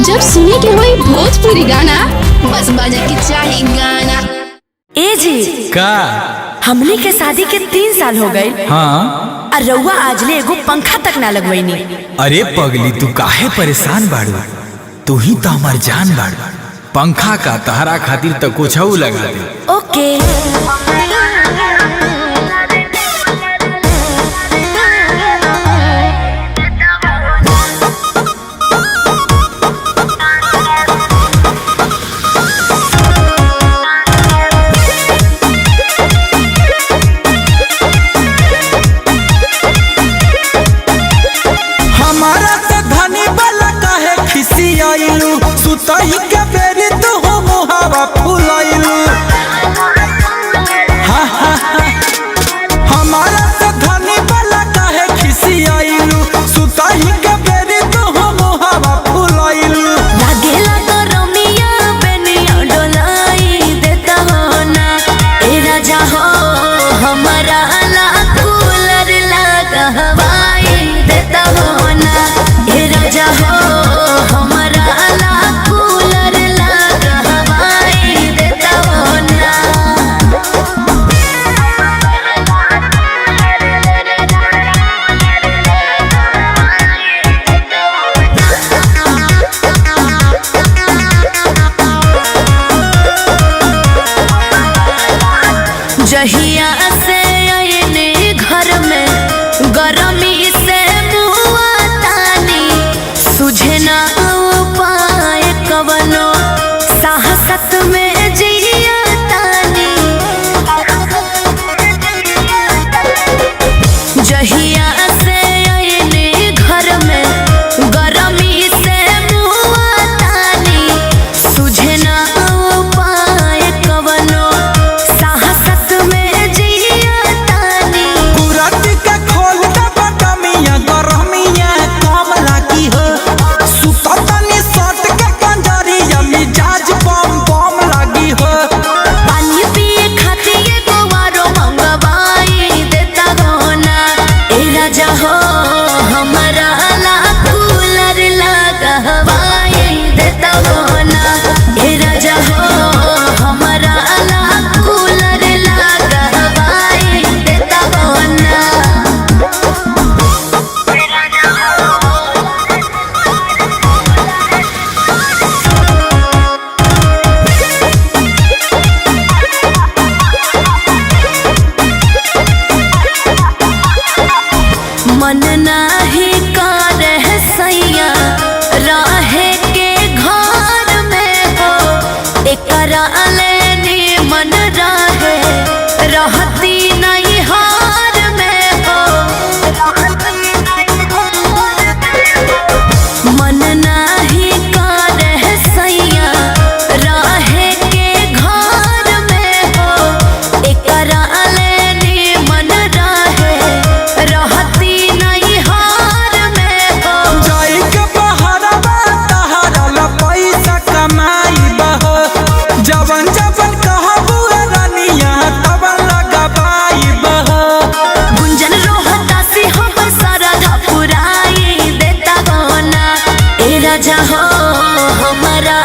जब सुने के होई भोजपुरी गाना बस बजे के चाही गाना। ए जी का हमने के शादी के 3 साल हो गए। हाँ और रउआ आजले एगो पंखा तक ना लगवैनी। अरे पगली तू काहे परेशान बाड़ू, तू ही तो हमार जान बाड़ू। पंखा का तहरा खातिर तो कुछ लगा दे। ओके सुतई के बेरी तो हो मुहावा फुलाइलू। हमारा से धनी वाला काहे खिसियाइलू। सुतई के बेरी तो हो मुहावा फुलाइलू। लागेला तो रमिया बेनिया डोलाई देता हो ना। ए राजा हो हमारा ला कूलर लगा हवाई देता हो ना। ए राजा हो जहिया से आयने घर में गरमी से मुआ तानी। सुझे ना उपाय कवनो साहसत में जिया तानी। जहिया से आयने घर में गरमी से मुआ तानी। सुझे ना उपाय कवनो मन नाही करे सैया रहे के घर में हो। एकरा लेनी मन रहे रहती नहीं हार में हो। मन नाही करे सैया रहे के घर में हो। एकरा लेनी मन रहे रहती जवन जवन कहबू रानिया तवन लगाबाई बह। गुंजन रोहता से हमर सरधा पुराई देता गना। ए राजा हो हमारा